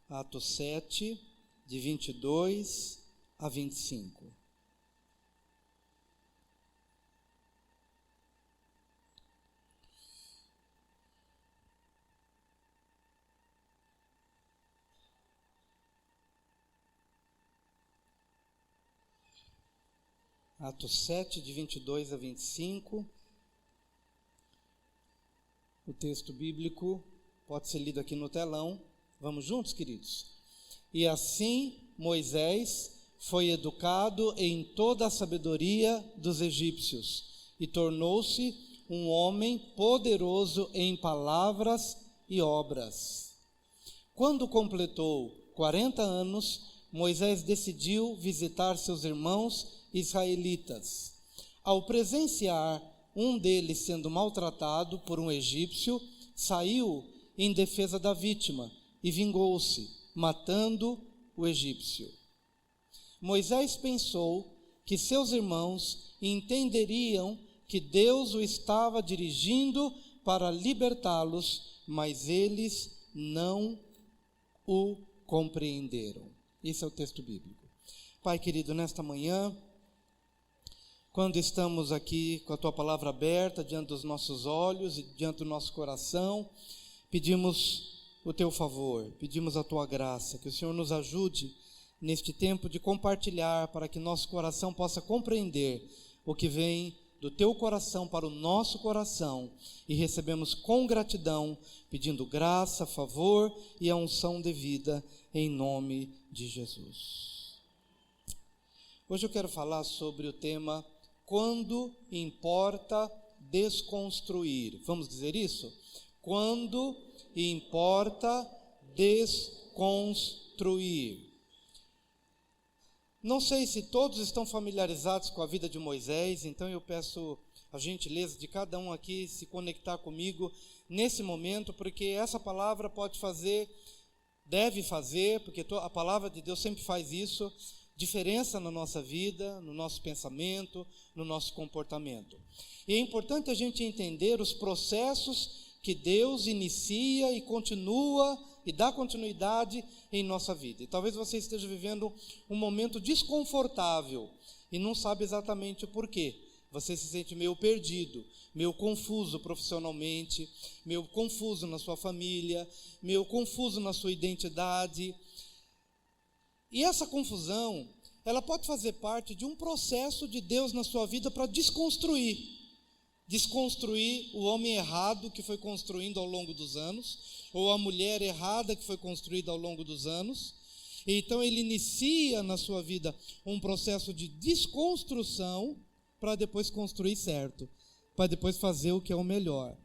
Atos 7, de 22 a 25. Atos 7, de 22 a 25. O texto bíblico pode ser lido aqui no telão. Vamos juntos, queridos? E assim Moisés foi educado em toda a sabedoria dos egípcios e tornou-se um homem poderoso em palavras e obras. Quando completou 40 anos, Moisés decidiu visitar seus irmãos israelitas. Ao presenciar um deles sendo maltratado por um egípcio, saiu em defesa da vítima e vingou-se, matando o egípcio. Moisés pensou que seus irmãos entenderiam que Deus o estava dirigindo para libertá-los, mas eles não o compreenderam. Esse é o texto bíblico. Pai querido, nesta manhã, quando estamos aqui com a Tua palavra aberta diante dos nossos olhos e diante do nosso coração, pedimos o Teu favor, pedimos a Tua graça, que o Senhor nos ajude neste tempo de compartilhar, para que nosso coração possa compreender o que vem do Teu coração para o nosso coração, e recebemos com gratidão, pedindo graça, favor e a unção devida, em nome de Jesus. Hoje eu quero falar sobre o tema quando importa desconstruir. Vamos dizer isso? Quando importa desconstruir. Não sei se todos estão familiarizados com a vida de Moisés, então eu peço a gentileza de cada um aqui se conectar comigo nesse momento, porque essa palavra pode fazer, deve fazer, porque a palavra de Deus sempre faz isso, diferença na nossa vida, no nosso pensamento, no nosso comportamento. E é importante a gente entender os processos que Deus inicia e continua e dá continuidade em nossa vida. E talvez você esteja vivendo um momento desconfortável e não sabe exatamente o porquê. Você se sente meio perdido, meio confuso profissionalmente, meio confuso na sua família, meio confuso na sua identidade. E essa confusão, ela pode fazer parte de um processo de Deus na sua vida para desconstruir o homem errado que foi construindo ao longo dos anos, ou a mulher errada que foi construída ao longo dos anos. Então ele inicia na sua vida um processo de desconstrução para depois construir certo, para depois fazer o que é o melhor.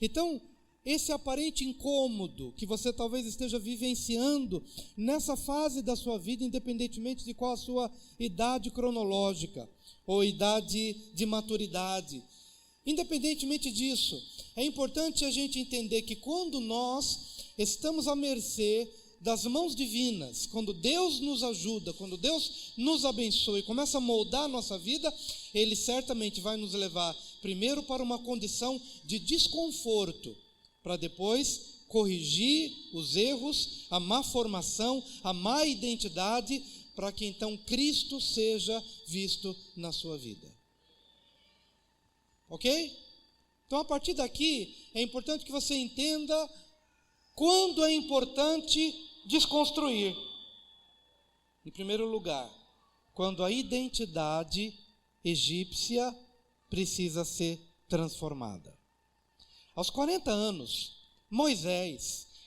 Então, esse aparente incômodo que você talvez esteja vivenciando nessa fase da sua vida, independentemente de qual a sua idade cronológica ou idade de maturidade, independentemente disso, é importante a gente entender que quando nós estamos à mercê das mãos divinas, quando Deus nos ajuda, quando Deus nos abençoa e começa a moldar a nossa vida, Ele certamente vai nos levar primeiro para uma condição de desconforto, para depois corrigir os erros, a má formação, a má identidade, para que então Cristo seja visto na sua vida. Ok? Então, a partir daqui, é importante que você entenda quando é importante desconstruir. Em primeiro lugar, quando a identidade egípcia precisa ser transformada. Aos 40 anos,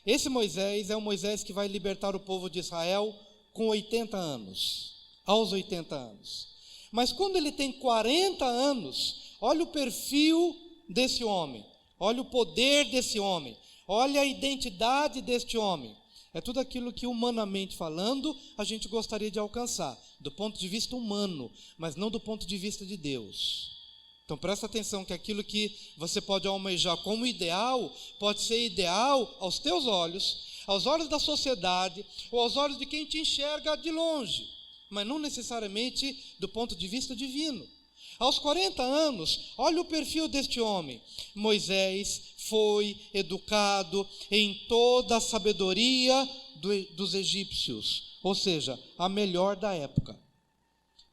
esse Moisés é o Moisés que vai libertar o povo de Israel com 80 anos, aos 80 anos. Mas quando ele tem 40 anos, olha o perfil desse homem, olha o poder desse homem, olha a identidade deste homem. É tudo aquilo que, humanamente falando, a gente gostaria de alcançar, do ponto de vista humano, mas não do ponto de vista de Deus. Então presta atenção que aquilo que você pode almejar como ideal, pode ser ideal aos teus olhos, aos olhos da sociedade, ou aos olhos de quem te enxerga de longe, mas não necessariamente do ponto de vista divino. Aos 40 anos, olha o perfil deste homem. Moisés foi educado em toda a sabedoria dos egípcios, ou seja, a melhor da época.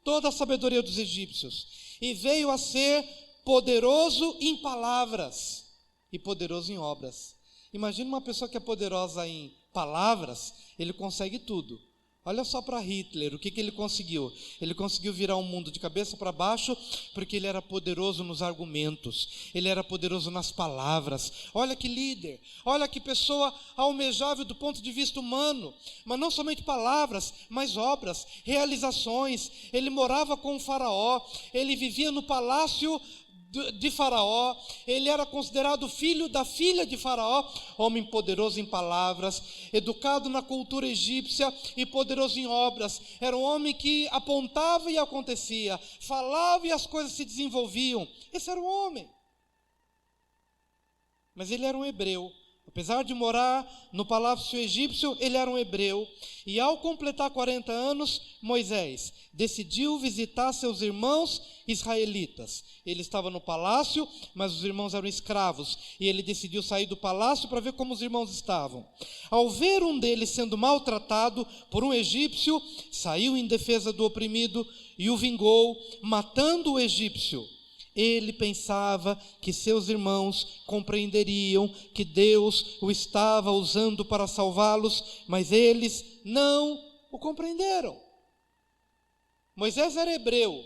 Toda a sabedoria dos egípcios. E veio a ser poderoso em palavras e poderoso em obras. Imagina uma pessoa que é poderosa em palavras, ele consegue tudo. Olha só para Hitler, o que ele conseguiu? Ele conseguiu virar o mundo de cabeça para baixo, porque ele era poderoso nos argumentos, ele era poderoso nas palavras. Olha que líder, olha que pessoa almejável do ponto de vista humano, mas não somente palavras, mas obras, realizações. Ele morava com o faraó, ele vivia no palácio de Faraó, ele era considerado filho da filha de Faraó, homem poderoso em palavras, educado na cultura egípcia e poderoso em obras. Era um homem que apontava e acontecia, falava e as coisas se desenvolviam. Esse era o homem. Mas ele era um hebreu. Apesar de morar no palácio egípcio, ele era um hebreu. E ao completar 40 anos, Moisés decidiu visitar seus irmãos israelitas. Ele estava no palácio, mas os irmãos eram escravos. E ele decidiu sair do palácio para ver como os irmãos estavam. Ao ver um deles sendo maltratado por um egípcio, saiu em defesa do oprimido e o vingou, matando o egípcio. Ele pensava que seus irmãos compreenderiam que Deus o estava usando para salvá-los, mas eles não o compreenderam. Moisés era hebreu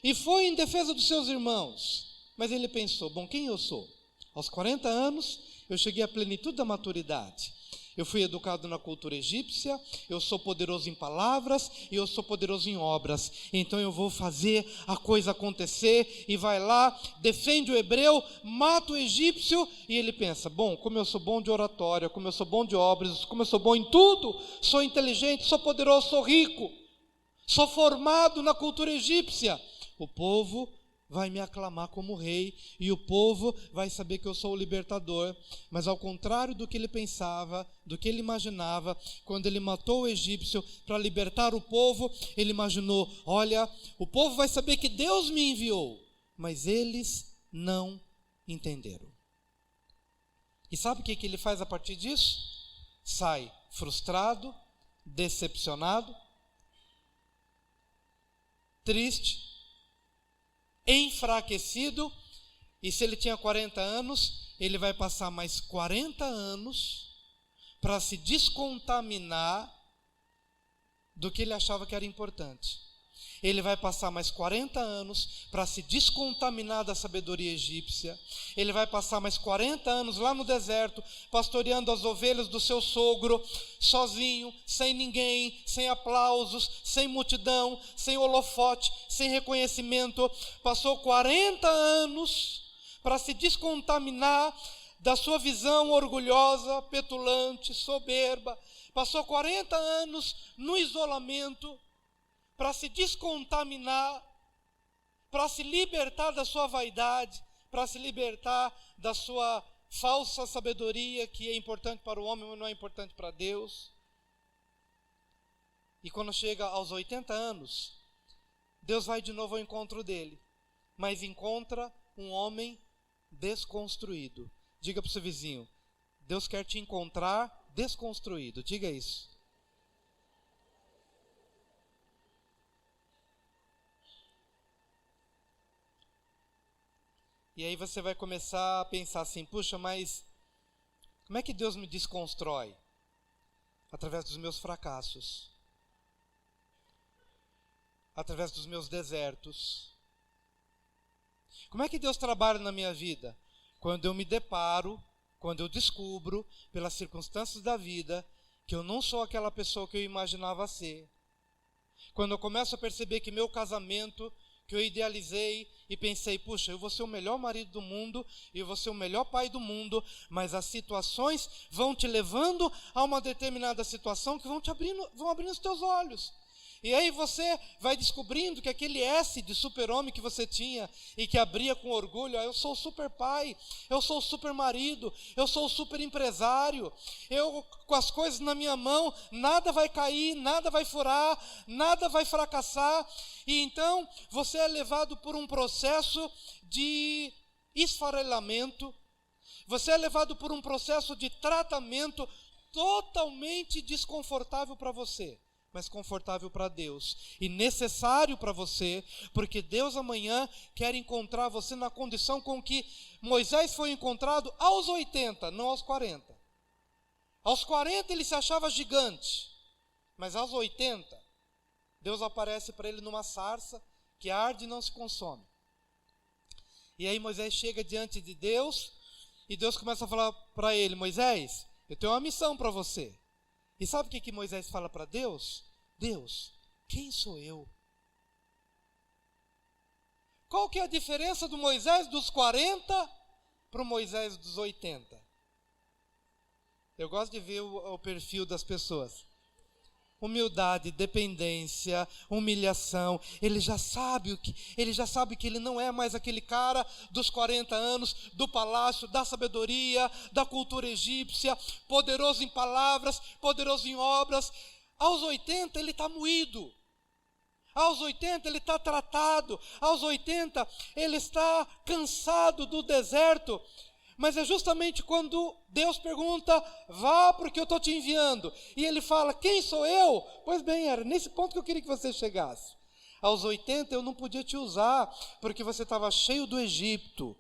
e foi em defesa dos seus irmãos, mas ele pensou: bom, quem eu sou? Aos 40 anos eu cheguei à plenitude da maturidade. Eu fui educado na cultura egípcia, eu sou poderoso em palavras e eu sou poderoso em obras. Então eu vou fazer a coisa acontecer. E vai lá, defende o hebreu, mata o egípcio. E ele pensa: bom, como eu sou bom de oratória, como eu sou bom de obras, como eu sou bom em tudo, sou inteligente, sou poderoso, sou rico, sou formado na cultura egípcia, o povo vai me aclamar como rei, e o povo vai saber que eu sou o libertador. Mas ao contrário do que ele pensava, do que ele imaginava, quando ele matou o egípcio para libertar o povo, ele imaginou: olha, o povo vai saber que Deus me enviou, mas eles não entenderam. E sabe o que ele faz a partir disso? Sai frustrado, decepcionado, triste, enfraquecido. E se ele tinha 40 anos, ele vai passar mais 40 anos para se descontaminar do que ele achava que era importante. Ele vai passar mais 40 anos para se descontaminar da sabedoria egípcia. Ele vai passar mais 40 anos lá no deserto, pastoreando as ovelhas do seu sogro, sozinho, sem ninguém, sem aplausos, sem multidão, sem holofote, sem reconhecimento. Passou 40 anos para se descontaminar da sua visão orgulhosa, petulante, soberba. Passou 40 anos no isolamento para se descontaminar, para se libertar da sua vaidade, para se libertar da sua falsa sabedoria, que é importante para o homem, mas não é importante para Deus. E quando chega aos 80 anos, Deus vai de novo ao encontro dele, mas encontra um homem desconstruído. Diga para o seu vizinho: Deus quer te encontrar desconstruído. Diga isso. E aí você vai começar a pensar assim: puxa, mas como é que Deus me desconstrói? Através dos meus fracassos, através dos meus desertos. Como é que Deus trabalha na minha vida? Quando eu me deparo, quando eu descubro, pelas circunstâncias da vida, que eu não sou aquela pessoa que eu imaginava ser. Quando eu começo a perceber que meu casamento, que eu idealizei e pensei: puxa, eu vou ser o melhor marido do mundo, eu vou ser o melhor pai do mundo, mas as situações vão te levando a uma determinada situação que vão abrindo os teus olhos. E aí você vai descobrindo que aquele S de super-homem que você tinha e que abria com orgulho: eu sou o super pai, eu sou o super marido, eu sou o super empresário, eu com as coisas na minha mão, nada vai cair, nada vai furar, nada vai fracassar. E então você é levado por um processo de esfarelamento, você é levado por um processo de tratamento totalmente desconfortável para você, mas confortável para Deus e necessário para você, porque Deus amanhã quer encontrar você na condição com que Moisés foi encontrado aos 80, não aos 40. Aos 40 ele se achava gigante, mas aos 80, Deus aparece para ele numa sarça que arde e não se consome. E aí Moisés chega diante de Deus, e Deus começa a falar para ele: Moisés, eu tenho uma missão para você. E sabe o que Moisés fala para Deus? Deus, quem sou eu? Qual que é a diferença do Moisés dos 40 para o Moisés dos 80? Eu gosto de ver o perfil das pessoas. Humildade, dependência, humilhação. Ele já sabe que ele não é mais aquele cara dos 40 anos, do palácio, da sabedoria, da cultura egípcia, poderoso em palavras, poderoso em obras. Aos 80 ele está moído. Aos 80 ele está tratado. Aos 80 ele está cansado do deserto. Mas é justamente quando Deus pergunta: vá porque eu estou te enviando. E ele fala: quem sou eu? Pois bem, era nesse ponto que eu queria que você chegasse. Aos 80 eu não podia te usar, porque você estava cheio do Egito.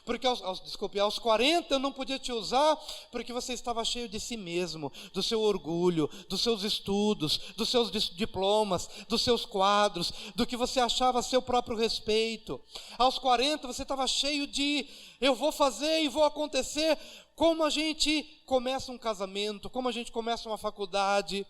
Porque aos 40 eu não podia te usar, porque você estava cheio de si mesmo, do seu orgulho, dos seus estudos, dos seus diplomas, dos seus quadros, do que você achava a seu próprio respeito. Aos 40 você estava cheio de: eu vou fazer e vou acontecer. Como a gente começa um casamento, como a gente começa uma faculdade.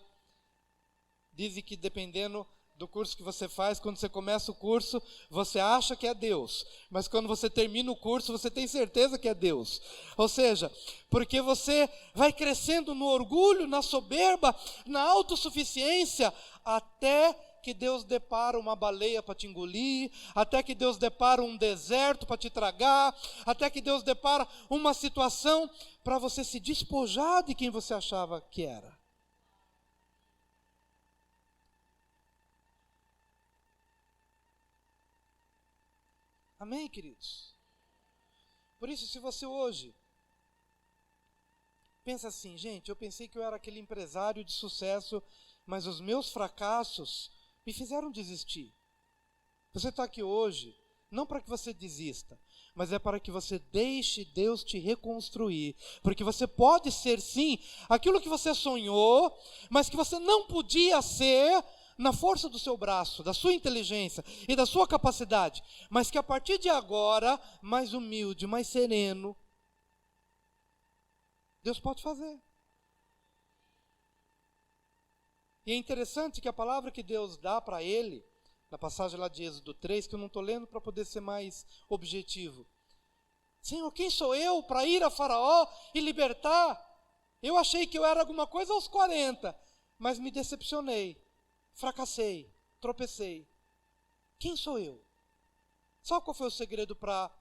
Dizem que dependendo do curso que você faz, quando você começa o curso, você acha que é Deus, mas quando você termina o curso, você tem certeza que é Deus. Ou seja, porque você vai crescendo no orgulho, na soberba, na autossuficiência, até que Deus depara uma baleia para te engolir, até que Deus depara um deserto para te tragar, até que Deus depara uma situação para você se despojar de quem você achava que era. Amém, queridos? Por isso, se você hoje pensa assim: gente, eu pensei que eu era aquele empresário de sucesso, mas os meus fracassos me fizeram desistir. Você está aqui hoje, não para que você desista, mas é para que você deixe Deus te reconstruir. Porque você pode ser sim aquilo que você sonhou, mas que você não podia ser na força do seu braço, da sua inteligência e da sua capacidade, mas que a partir de agora, mais humilde, mais sereno, Deus pode fazer. E é interessante que a palavra que Deus dá para ele, na passagem lá de Êxodo 3, que eu não estou lendo para poder ser mais objetivo: Senhor, quem sou eu para ir a Faraó e libertar? Eu achei que eu era alguma coisa aos 40, mas me decepcionei. Fracassei, tropecei. Quem sou eu? Sabe qual foi o segredo para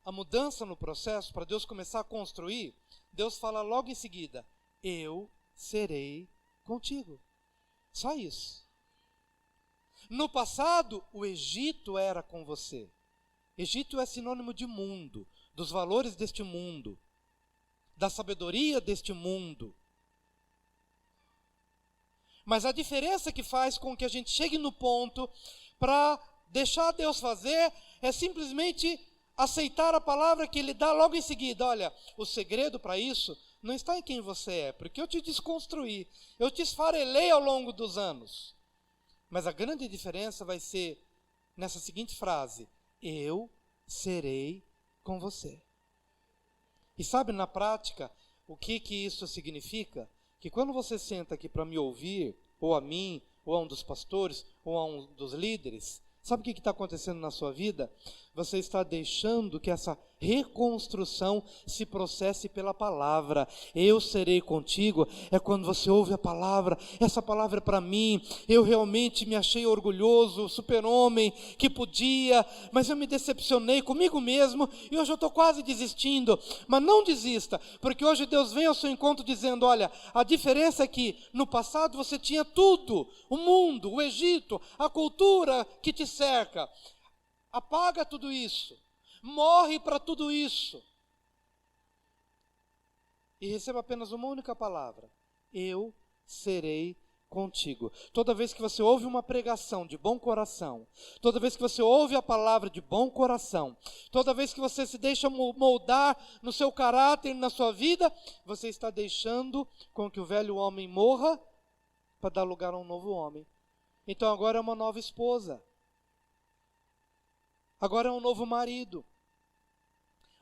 a mudança no processo, para Deus começar a construir? Deus fala logo em seguida: eu serei contigo. Só isso. No passado, o Egito era com você. Egito é sinônimo de mundo, dos valores deste mundo, da sabedoria deste mundo. Mas a diferença que faz com que a gente chegue no ponto para deixar Deus fazer é simplesmente aceitar a palavra que Ele dá logo em seguida. Olha, o segredo para isso não está em quem você é, porque eu te desconstruí, eu te esfarelei ao longo dos anos. Mas a grande diferença vai ser nessa seguinte frase: eu serei com você. E sabe na prática o que isso significa? Que quando você senta aqui para me ouvir, ou a mim, ou a um dos pastores, ou a um dos líderes, sabe o que está acontecendo na sua vida? Você está deixando que essa reconstrução se processe pela palavra. Eu serei contigo, é quando você ouve a palavra, essa palavra é para mim. Eu realmente me achei orgulhoso, super-homem, que podia, mas eu me decepcionei comigo mesmo, e hoje eu estou quase desistindo. Mas não desista, porque hoje Deus vem ao seu encontro dizendo: olha, a diferença é que no passado você tinha tudo, o mundo, o Egito, a cultura que te cerca. Apaga tudo isso, morre para tudo isso, E receba apenas uma única palavra: eu serei contigo. Toda vez que você ouve uma pregação de bom coração, toda vez que você ouve a palavra de bom coração, toda vez que você se deixa moldar no seu caráter, na sua vida, você está deixando com que o velho homem morra para dar lugar a um novo homem. Então agora é uma nova esposa. Agora é um novo marido.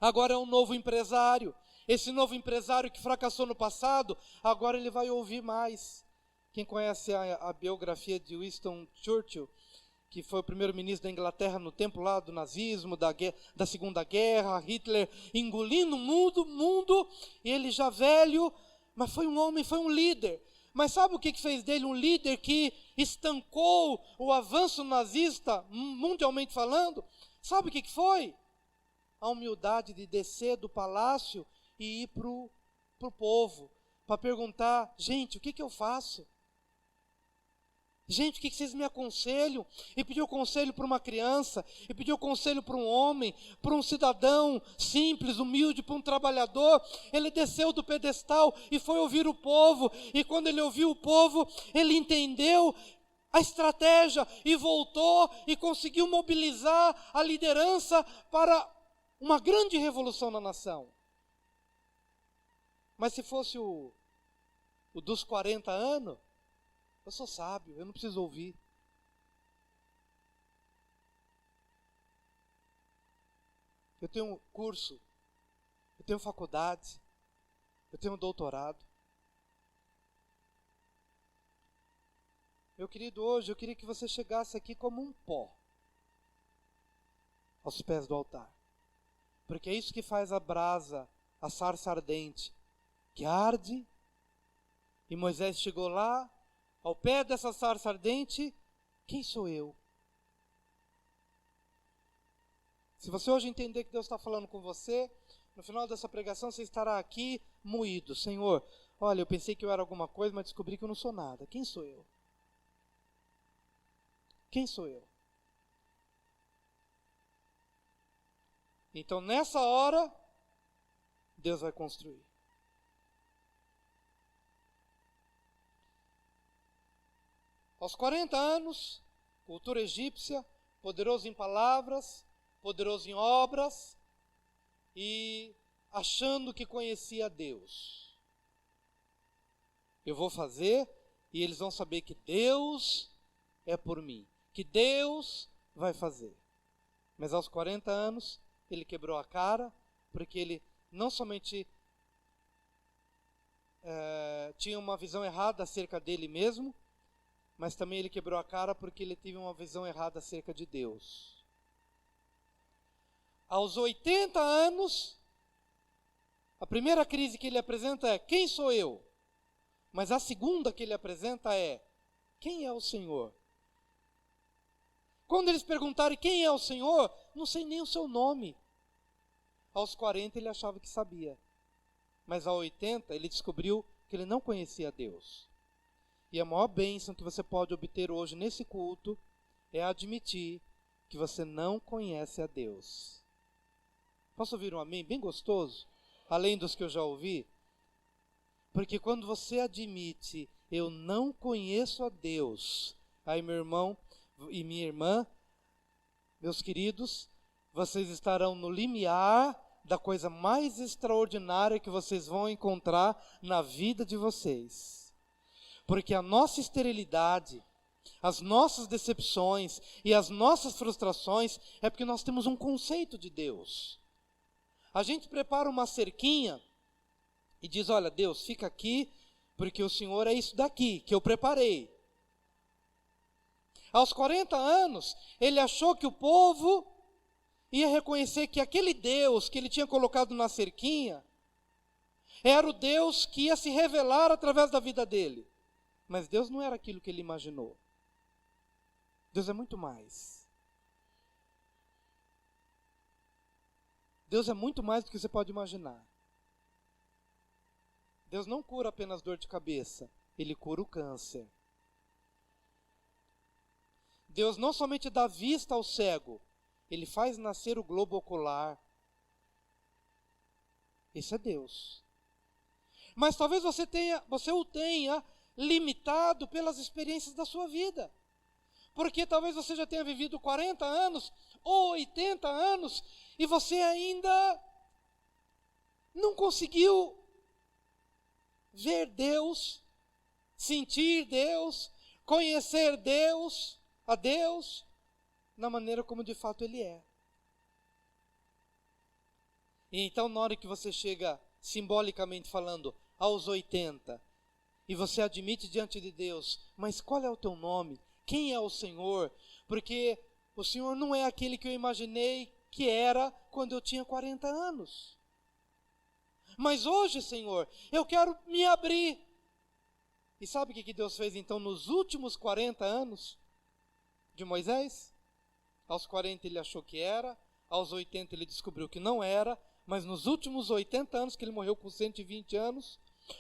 Agora é um novo empresário. Esse novo empresário que fracassou no passado, agora ele vai ouvir mais. Quem conhece a biografia de Winston Churchill, que foi o primeiro-ministro da Inglaterra no tempo lá do nazismo, da Segunda Guerra, Hitler engolindo o mundo, e ele já velho, mas foi um homem, foi um líder. Mas sabe o que fez dele um líder que estancou o avanço nazista, mundialmente falando? Sabe o que foi? A humildade de descer do palácio e ir para o povo, para perguntar: gente, o que eu faço? Gente, o que vocês me aconselham? E pediu conselho para uma criança, e pediu conselho para um homem, para um cidadão simples, humilde, para um trabalhador. Ele desceu do pedestal e foi ouvir o povo, e quando ele ouviu o povo, ele entendeu a estratégia e voltou e conseguiu mobilizar a liderança para uma grande revolução na nação. Mas se fosse o dos 40 anos, eu sou sábio, eu não preciso ouvir. Eu tenho um curso, eu tenho faculdade, eu tenho um doutorado. Meu querido, hoje eu queria que você chegasse aqui como um pó aos pés do altar. Porque é isso que faz a brasa, a sarça ardente, que arde. E Moisés chegou lá, ao pé dessa sarça ardente: quem sou eu? Se você hoje entender que Deus está falando com você, no final dessa pregação você estará aqui moído. Senhor, olha, eu pensei que eu era alguma coisa, mas descobri que eu não sou nada. Quem sou eu? Quem sou eu? Então nessa hora, Deus vai construir. Aos 40 anos, cultura egípcia, poderoso em palavras, poderoso em obras, e achando que conhecia Deus. Eu vou fazer, e eles vão saber que Deus é por mim, que Deus vai fazer. Mas aos 40 anos, ele quebrou a cara, porque ele não somente tinha uma visão errada acerca dele mesmo, mas também ele quebrou a cara porque ele teve uma visão errada acerca de Deus. Aos 80 anos, a primeira crise que ele apresenta é: quem sou eu? Mas a segunda que ele apresenta é: quem é o Senhor? Quando eles perguntarem quem é o Senhor, não sei nem o seu nome. Aos 40 ele achava que sabia, mas aos 80 ele descobriu que ele não conhecia Deus. E a maior bênção que você pode obter hoje nesse culto é admitir que você não conhece a Deus. Posso ouvir um amém bem gostoso? Além dos que eu já ouvi? Porque quando você admite: eu não conheço a Deus, aí meu irmão e minha irmã, meus queridos, vocês estarão no limiar da coisa mais extraordinária que vocês vão encontrar na vida de vocês. Porque a nossa esterilidade, as nossas decepções e as nossas frustrações é porque nós temos um conceito de Deus. A gente prepara uma cerquinha e diz: olha, Deus, fica aqui, porque o Senhor é isso daqui que eu preparei. Aos 40 anos, ele achou que o povo ia reconhecer que aquele Deus que ele tinha colocado na cerquinha era o Deus que ia se revelar através da vida dele. Mas Deus não era aquilo que ele imaginou. Deus é muito mais. Deus é muito mais do que você pode imaginar. Deus não cura apenas dor de cabeça, Ele cura o câncer. Deus não somente dá vista ao cego, Ele faz nascer o globo ocular. Esse é Deus. Mas talvez você o tenha limitado pelas experiências da sua vida. Porque talvez você já tenha vivido 40 anos ou 80 anos e você ainda não conseguiu ver Deus, sentir Deus, conhecer Deus, a Deus, na maneira como de fato Ele é. E então, na hora que você chega, simbolicamente falando, aos 80, e você admite diante de Deus, mas qual é o teu nome? Quem é o Senhor? Porque o Senhor não é aquele que eu imaginei que era quando eu tinha 40 anos. Mas hoje, Senhor, eu quero me abrir. E sabe o que Deus fez então nos últimos 40 anos de Moisés? Aos 40 ele achou que era, aos 80 ele descobriu que não era, mas nos últimos 80 anos, que ele morreu com 120 anos,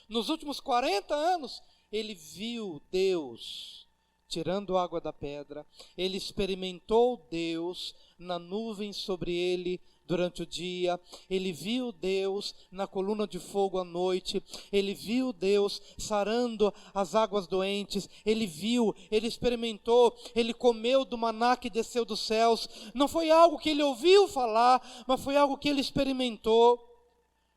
nos últimos 40 anos, ele viu Deus tirando água da pedra, ele experimentou Deus na nuvem sobre ele durante o dia, ele viu Deus na coluna de fogo à noite, ele viu Deus sarando as águas doentes, ele viu, ele experimentou, ele comeu do maná que desceu dos céus. Não foi algo que ele ouviu falar, mas foi algo que ele experimentou.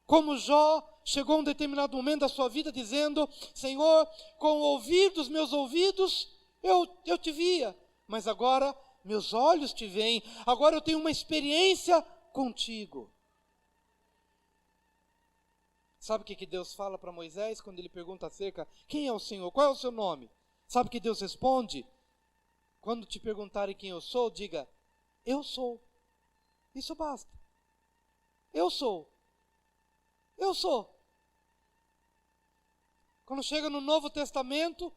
Como Jó chegou a um determinado momento da sua vida dizendo: Senhor, com o ouvir dos meus ouvidos eu te via, mas agora meus olhos te veem, agora eu tenho uma experiência contigo. Sabe o que Deus fala para Moisés quando ele pergunta acerca, quem é o Senhor, qual é o seu nome? Sabe o que Deus responde? Quando te perguntarem quem eu sou, diga, eu sou. Isso basta. Eu sou. Eu sou. Quando chega no Novo Testamento,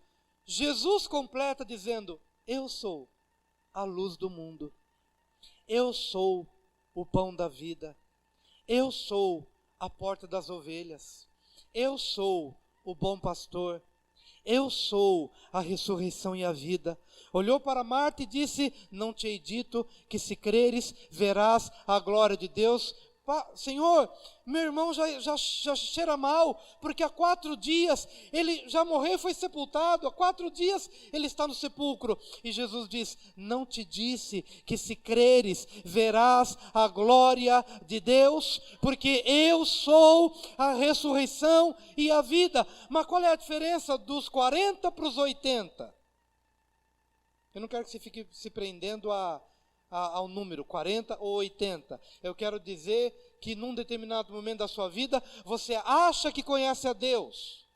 Jesus completa dizendo, eu sou a luz do mundo. Eu sou o pão da vida. Eu sou a porta das ovelhas. Eu sou o bom pastor. Eu sou a ressurreição e a vida. Olhou para Marta e disse, não te hei dito que se creres, verás a glória de Deus? Senhor, meu irmão já cheira mal, porque há 4 dias ele já morreu e foi sepultado, há 4 dias ele está no sepulcro. E Jesus diz, não te disse que se creres, verás a glória de Deus? Porque eu sou a ressurreição e a vida. Mas qual é a diferença dos 40 para os 80? Eu não quero que você fique se prendendo ao número 40 ou 80. Eu quero dizer que num determinado momento da sua vida, você acha que conhece a Deus.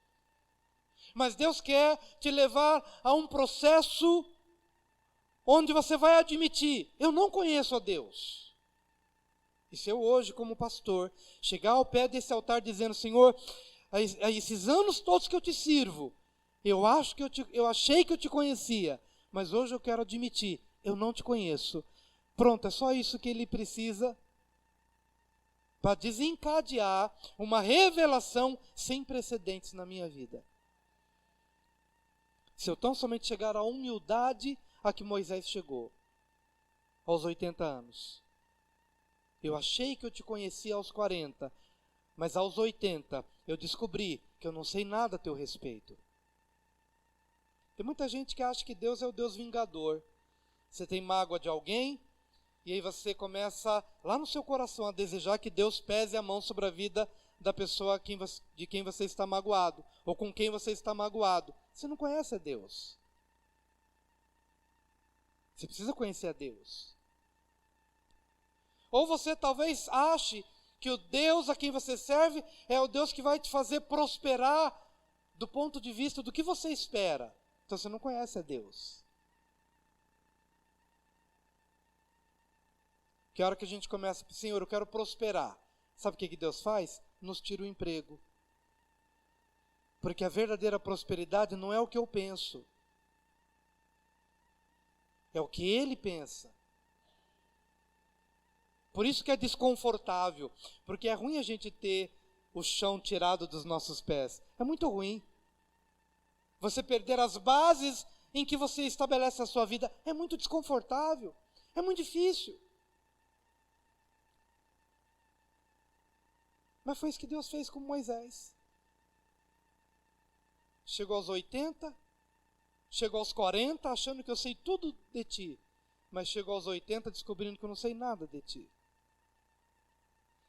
Mas Deus quer te levar a um processo onde você vai admitir, eu não conheço a Deus. E se eu hoje, como pastor, chegar ao pé desse altar dizendo, Senhor, a esses anos todos que eu te sirvo, eu achei que eu te conhecia, mas hoje eu quero admitir, eu não te conheço. Pronto, é só isso que ele precisa para desencadear uma revelação sem precedentes na minha vida. Se eu tão somente chegar à humildade a que Moisés chegou, aos 80 anos. Eu achei que eu te conhecia aos 40, mas aos 80 eu descobri que eu não sei nada a teu respeito. Tem muita gente que acha que Deus é o Deus vingador. Você tem mágoa de alguém, e aí você começa lá no seu coração a desejar que Deus pese a mão sobre a vida da pessoa de quem você está magoado, ou com quem você está magoado. Você não conhece a Deus. Você precisa conhecer a Deus. Ou você talvez ache que o Deus a quem você serve é o Deus que vai te fazer prosperar do ponto de vista do que você espera. Então você não conhece a Deus. Que hora que a gente começa, Senhor, eu quero prosperar. Sabe o que Deus faz? Nos tira o emprego. Porque a verdadeira prosperidade não é o que eu penso. É o que Ele pensa. Por isso que é desconfortável. Porque é ruim a gente ter o chão tirado dos nossos pés. É muito ruim. Você perder as bases em que você estabelece a sua vida. É muito desconfortável. É muito difícil. Mas foi isso que Deus fez com Moisés. chegou aos 80, chegou aos 40, achando que eu sei tudo de ti, mas chegou aos 80 descobrindo que eu não sei nada de ti.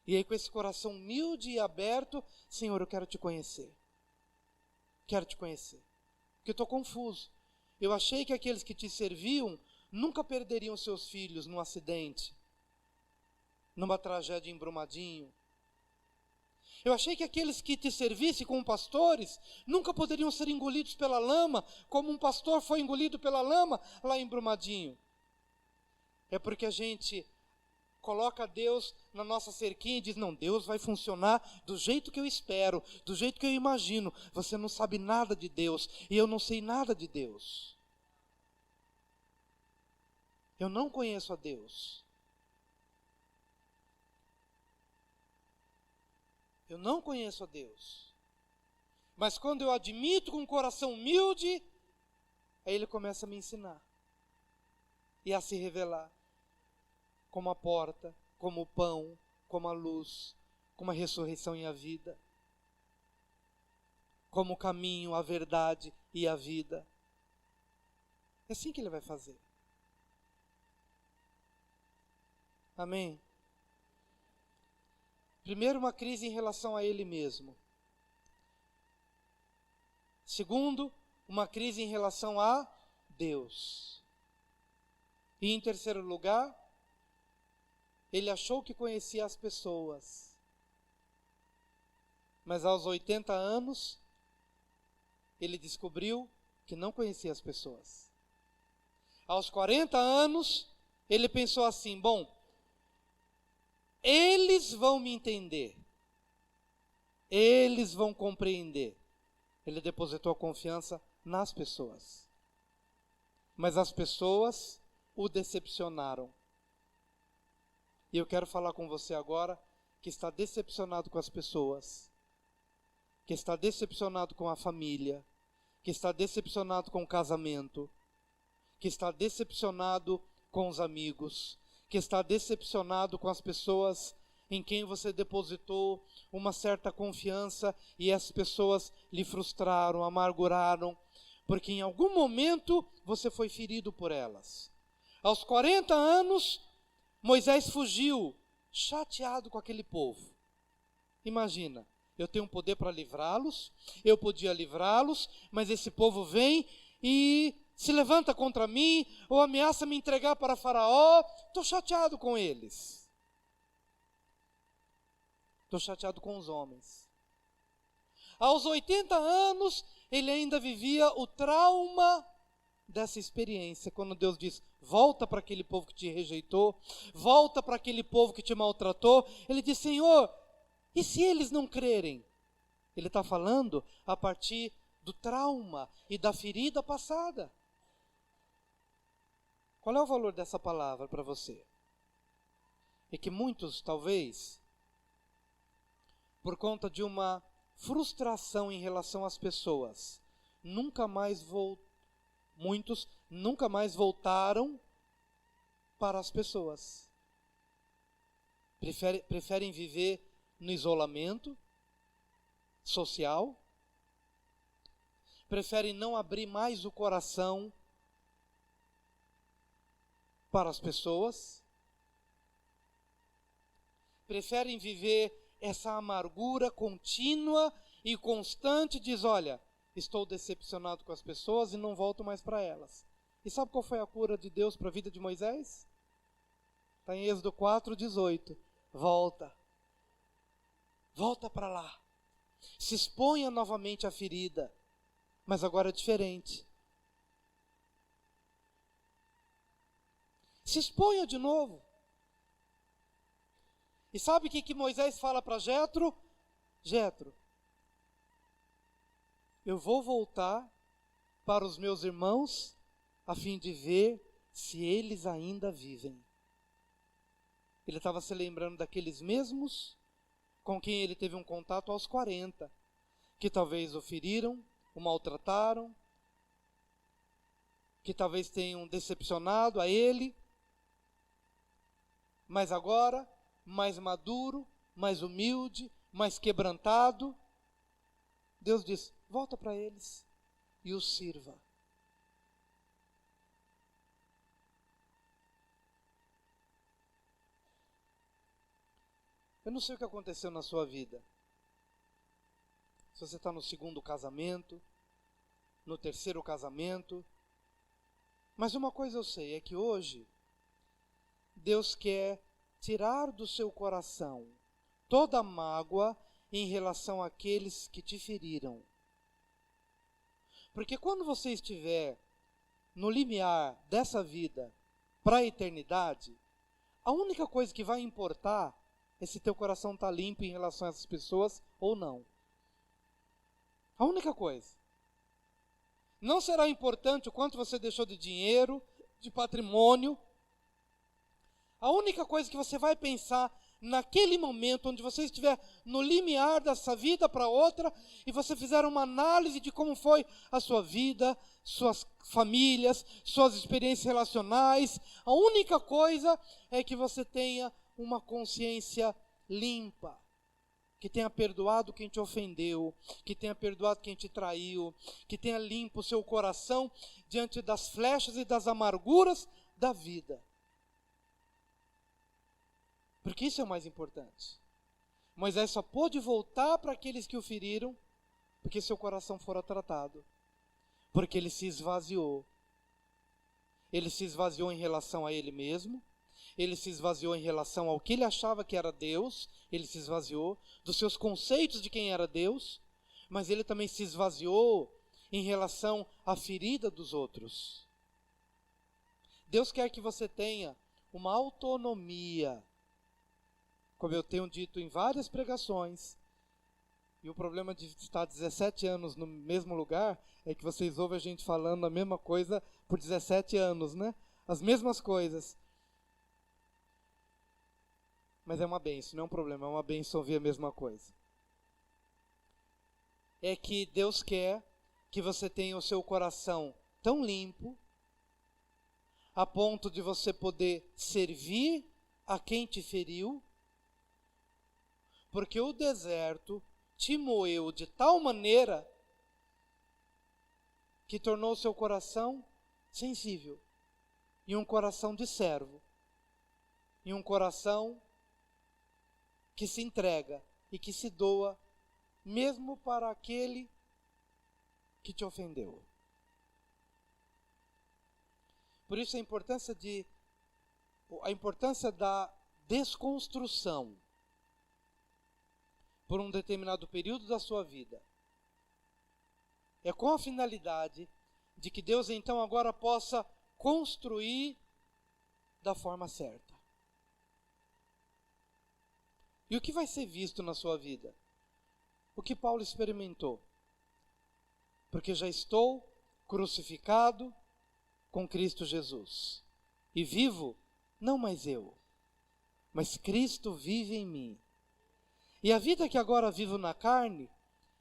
E aí com esse coração humilde e aberto, Senhor, eu quero te conhecer. Quero te conhecer. Porque eu estou confuso. Eu achei que aqueles que te serviam nunca perderiam seus filhos num acidente, numa tragédia em Brumadinho. Eu achei que aqueles que te servissem como pastores nunca poderiam ser engolidos pela lama, como um pastor foi engolido pela lama lá em Brumadinho. É porque a gente coloca Deus na nossa cerquinha e diz, não, Deus vai funcionar do jeito que eu espero, do jeito que eu imagino. Você não sabe nada de Deus e eu não sei nada de Deus. Eu não conheço a Deus. Eu não conheço a Deus. Mas quando eu admito com um coração humilde, aí Ele começa a me ensinar. E a se revelar. Como a porta, como o pão, como a luz, como a ressurreição e a vida. Como o caminho, a verdade e a vida. É assim que Ele vai fazer. Amém? Primeiro, uma crise em relação a Ele mesmo. Segundo, uma crise em relação a Deus. E em terceiro lugar, ele achou que conhecia as pessoas. Mas aos 80 anos, ele descobriu que não conhecia as pessoas. Aos 40 anos, ele pensou assim, bom, eles vão me entender. Eles vão compreender. Ele depositou a confiança nas pessoas. Mas as pessoas o decepcionaram. E eu quero falar com você agora que está decepcionado com as pessoas, que está decepcionado com a família, que está decepcionado com o casamento, que está decepcionado com os amigos, que está decepcionado com as pessoas em quem você depositou uma certa confiança e as pessoas lhe frustraram, amarguraram, porque em algum momento você foi ferido por elas. Aos 40 anos, Moisés fugiu, chateado com aquele povo. Imagina, eu tenho um poder para livrá-los, eu podia livrá-los, mas esse povo vem e se levanta contra mim, ou ameaça me entregar para Faraó. Estou chateado com eles. Estou chateado com os homens. Aos 80 anos, ele ainda vivia o trauma dessa experiência, quando Deus diz, volta para aquele povo que te rejeitou, volta para aquele povo que te maltratou. Ele diz, Senhor, e se eles não crerem? Ele está falando a partir do trauma e da ferida passada. Qual é o valor dessa palavra para você? É que muitos, talvez, por conta de uma frustração em relação às pessoas, muitos nunca mais voltaram para as pessoas. Preferem viver no isolamento social, preferem não abrir mais o coração para as pessoas, preferem viver essa amargura contínua e constante, diz, olha, estou decepcionado com as pessoas e não volto mais para elas. E sabe qual foi a cura de Deus para a vida de Moisés? Está em Êxodo 4:18. Volta para lá, se exponha novamente à ferida, mas agora é diferente. Se exponha de novo. E sabe o que Moisés fala para Jetro? Jetro, eu vou voltar para os meus irmãos a fim de ver se eles ainda vivem. Ele estava se lembrando daqueles mesmos com quem ele teve um contato aos 40, que talvez o feriram, o maltrataram, que talvez tenham decepcionado a ele, mas agora, mais maduro, mais humilde, mais quebrantado, Deus diz, volta para eles. e o sirva. Eu não sei o que aconteceu na sua vida. Se você está no segundo casamento, no terceiro casamento. Mas uma coisa eu sei, é que hoje, Deus quer tirar do seu coração toda mágoa em relação àqueles que te feriram. Porque quando você estiver no limiar dessa vida para a eternidade, a única coisa que vai importar é se teu coração está limpo em relação a essas pessoas ou não. A única coisa. Não será importante o quanto você deixou de dinheiro, de patrimônio. A única coisa que você vai pensar naquele momento onde você estiver no limiar dessa vida para outra e você fizer uma análise de como foi a sua vida, suas famílias, suas experiências relacionais, a única coisa é que você tenha uma consciência limpa, que tenha perdoado quem te ofendeu, que tenha perdoado quem te traiu, que tenha limpo o seu coração diante das flechas e das amarguras da vida. Porque isso é o mais importante. Moisés só pôde voltar para aqueles que o feriram, porque seu coração fora tratado. Porque ele se esvaziou. Ele se esvaziou em relação a ele mesmo. Ele se esvaziou em relação ao que ele achava que era Deus. Ele se esvaziou dos seus conceitos de quem era Deus. Mas ele também se esvaziou em relação à ferida dos outros. Deus quer que você tenha uma autonomia. Como eu tenho dito em várias pregações, e o problema de estar 17 anos no mesmo lugar é que vocês ouvem a gente falando a mesma coisa por 17 anos, né? As mesmas coisas. Mas é uma bênção, não é um problema, é uma bênção ouvir a mesma coisa. É que Deus quer que você tenha o seu coração tão limpo, a ponto de você poder servir a quem te feriu, porque o deserto te moeu de tal maneira que tornou o seu coração sensível, e um coração de servo, e um coração que se entrega e que se doa, mesmo para aquele que te ofendeu. Por isso a importância da desconstrução por um determinado período da sua vida. É com a finalidade de que Deus então agora possa construir da forma certa. E o que vai ser visto na sua vida? O que Paulo experimentou. Porque já estou crucificado com Cristo Jesus. E vivo, não mais eu, mas Cristo vive em mim. E a vida que agora vivo na carne,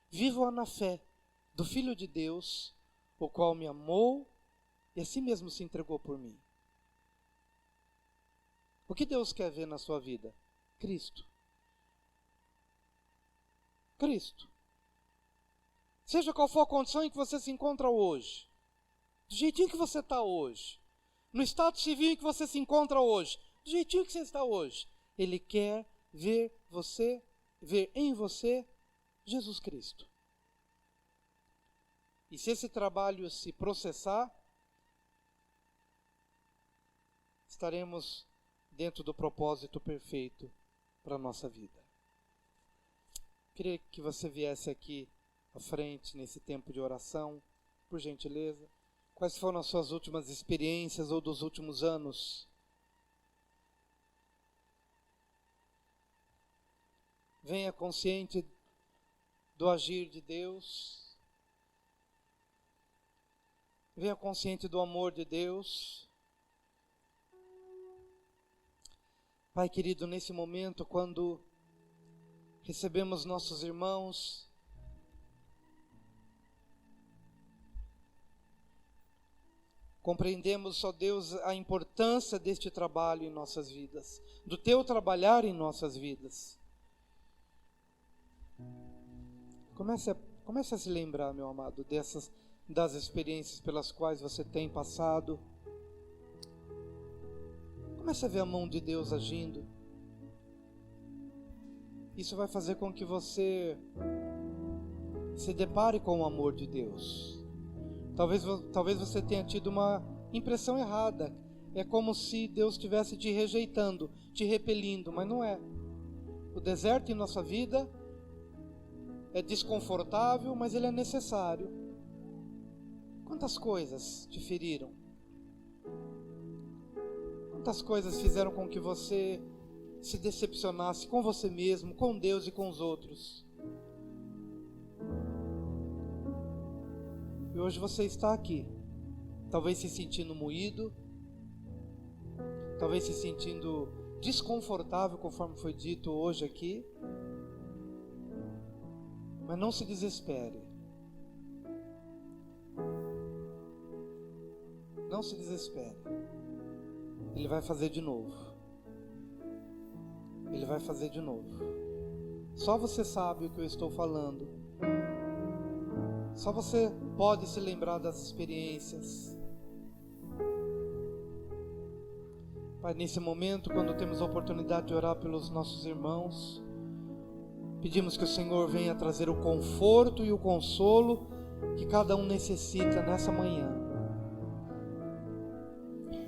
vivo-a na fé do Filho de Deus, o qual me amou e assim mesmo se entregou por mim. O que Deus quer ver na sua vida? Cristo. Cristo. Seja qual for a condição em que você se encontra hoje, do jeitinho que você está hoje, no estado civil em que você se encontra hoje, do jeitinho que você está hoje, Ele quer ver em você Jesus Cristo. E se esse trabalho se processar, estaremos dentro do propósito perfeito para a nossa vida. Queria que você viesse aqui à frente nesse tempo de oração, por gentileza. Quais foram as suas últimas experiências ou dos últimos anos? Venha consciente do agir de Deus. Venha consciente do amor de Deus. Pai querido, nesse momento, quando recebemos nossos irmãos, compreendemos, ó Deus, a importância deste trabalho em nossas vidas, do Teu trabalhar em nossas vidas. Comece a se lembrar, meu amado, das experiências pelas quais você tem passado. Comece a ver a mão de Deus agindo. Isso vai fazer com que você se depare com o amor de Deus. Talvez você tenha tido uma impressão errada. É como se Deus estivesse te rejeitando, te repelindo, mas não é. O deserto em nossa vida é desconfortável, mas ele é necessário. Quantas coisas te feriram? Quantas coisas fizeram com que você se decepcionasse com você mesmo, com Deus e com os outros? E hoje você está aqui, talvez se sentindo moído, talvez se sentindo desconfortável, conforme foi dito hoje aqui. Mas não se desespere. Não se desespere. Ele vai fazer de novo. Ele vai fazer de novo. Só você sabe o que eu estou falando. Só você pode se lembrar das experiências. Pai, nesse momento, quando temos a oportunidade de orar pelos nossos irmãos, pedimos que o Senhor venha trazer o conforto e o consolo que cada um necessita nessa manhã.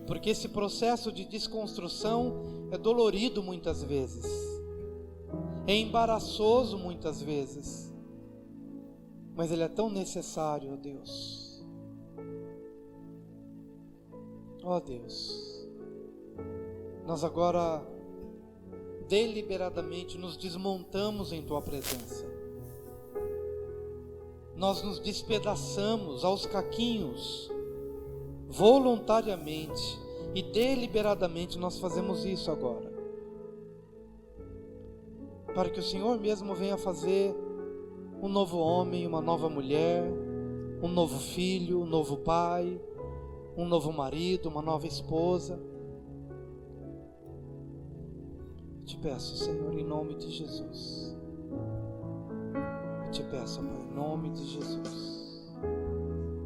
Porque esse processo de desconstrução é dolorido muitas vezes, é embaraçoso muitas vezes, mas ele é tão necessário, ó Deus. Ó Deus, nós agora deliberadamente nos desmontamos em Tua presença. Nós nos despedaçamos aos caquinhos, voluntariamente e deliberadamente nós fazemos isso agora. Para que o Senhor mesmo venha fazer um novo homem, uma nova mulher, um novo filho, um novo pai, um novo marido, uma nova esposa. Te peço, Senhor, em nome de Jesus. Eu te peço, Pai, em nome de Jesus.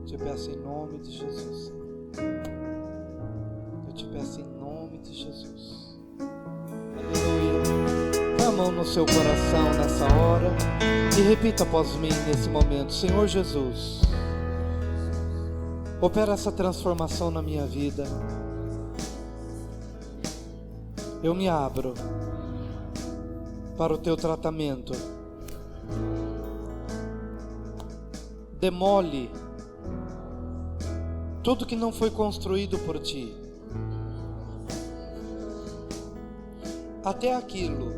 Te peço em nome de Jesus, Senhor. Eu te peço em nome de Jesus. Aleluia. Põe a mão no seu coração nessa hora e repita após mim nesse momento: Senhor Jesus, opera essa transformação na minha vida. Eu me abro para o teu tratamento. Demole tudo que não foi construído por ti, até aquilo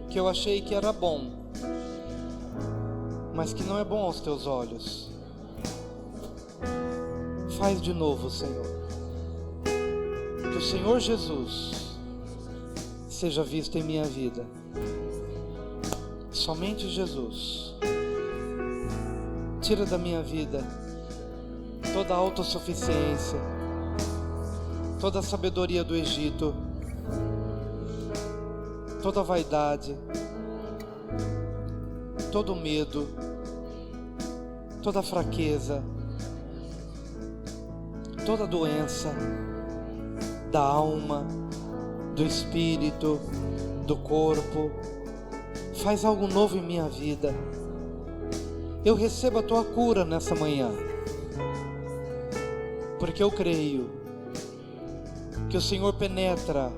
que eu achei que era bom, mas que não é bom aos teus olhos. Faz de novo, Senhor. Que o Senhor Jesus seja visto em minha vida. Somente Jesus. Tira da minha vida toda a autossuficiência, toda a sabedoria do Egito, toda a vaidade, todo o medo, toda a fraqueza, toda a doença da alma, do espírito, do corpo. Faz algo novo em minha vida. Eu recebo a tua cura nessa manhã, porque eu creio que o Senhor penetra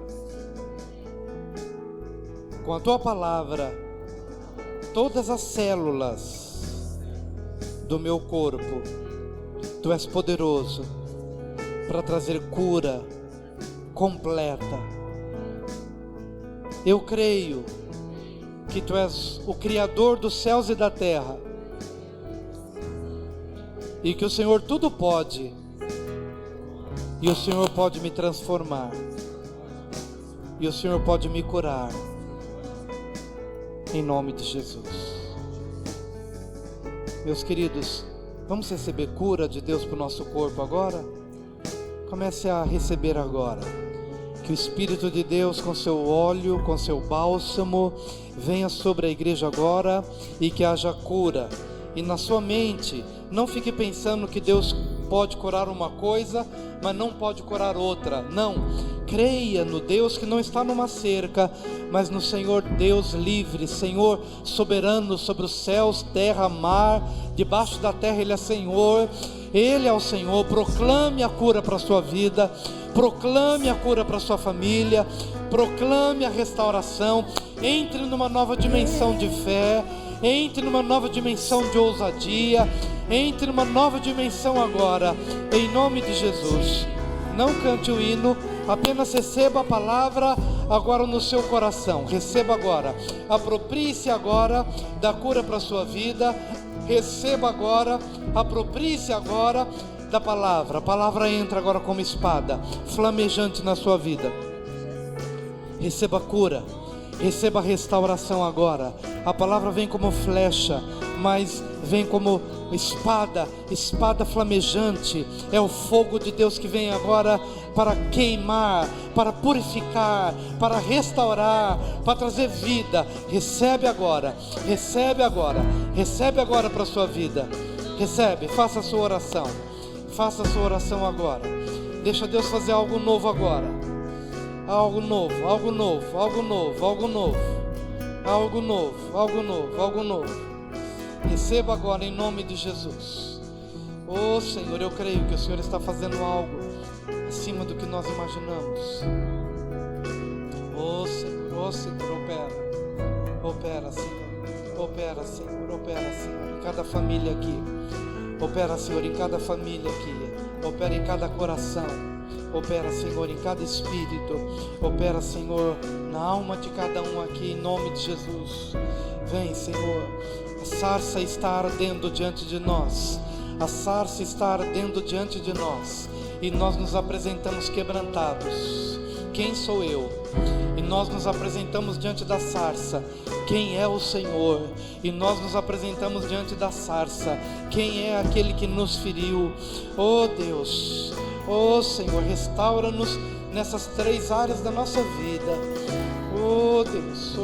com a tua palavra todas as células do meu corpo. Tu és poderoso para trazer cura completa. Eu creio que tu és o Criador dos céus e da terra, e que o Senhor tudo pode, e o Senhor pode me transformar, e o Senhor pode me curar, em nome de Jesus. Meus queridos, vamos receber cura de Deus para o nosso corpo agora? Comece a receber agora. Que o Espírito de Deus, com seu óleo, com seu bálsamo, venha sobre a igreja agora e que haja cura. E na sua mente, Não fique pensando que Deus pode curar uma coisa, mas não pode curar outra. Não, creia no Deus que não está numa cerca, mas no Senhor Deus livre, Senhor soberano sobre os céus, terra, mar, debaixo da terra Ele é Senhor. Ele é o Senhor. Proclame a cura para a sua vida, proclame a cura para a sua família, proclame a restauração. Entre numa nova dimensão de fé, entre numa nova dimensão de ousadia, entre numa nova dimensão agora, em nome de Jesus. Não cante o hino, apenas receba a palavra agora no seu coração. Receba agora, aproprie-se agora da cura para a sua vida. Receba agora, aproprie-se agora da palavra. A palavra entra agora como espada flamejante na sua vida. Receba cura, receba restauração agora. A palavra vem como flecha, mas vem como espada flamejante. É o fogo de Deus que vem agora para queimar, para purificar, para restaurar, para trazer vida. Recebe agora, recebe agora, recebe agora para a sua vida. Recebe, faça a sua oração, faça a sua oração agora. Deixa Deus fazer algo novo agora. Algo novo, algo novo, algo novo, algo novo, algo novo, algo novo, algo novo. Receba agora em nome de Jesus. Oh Senhor, eu creio que o Senhor está fazendo algo acima do que nós imaginamos. Oh Senhor, opera. Opera, Senhor. Opera, Senhor. Opera, Senhor, em cada família aqui. Opera, Senhor, em cada família aqui. Opera em cada coração. Opera, Senhor, em cada espírito. Opera, Senhor, na alma de cada um aqui, em nome de Jesus. Vem, Senhor. A sarça está ardendo diante de nós. A sarça está ardendo diante de nós. E nós nos apresentamos quebrantados. Quem sou eu? E nós nos apresentamos diante da sarça. Quem é o Senhor? E nós nos apresentamos diante da sarça. Quem é aquele que nos feriu? Oh Deus, oh Senhor, restaura-nos nessas 3 áreas da nossa vida. Oh Deus,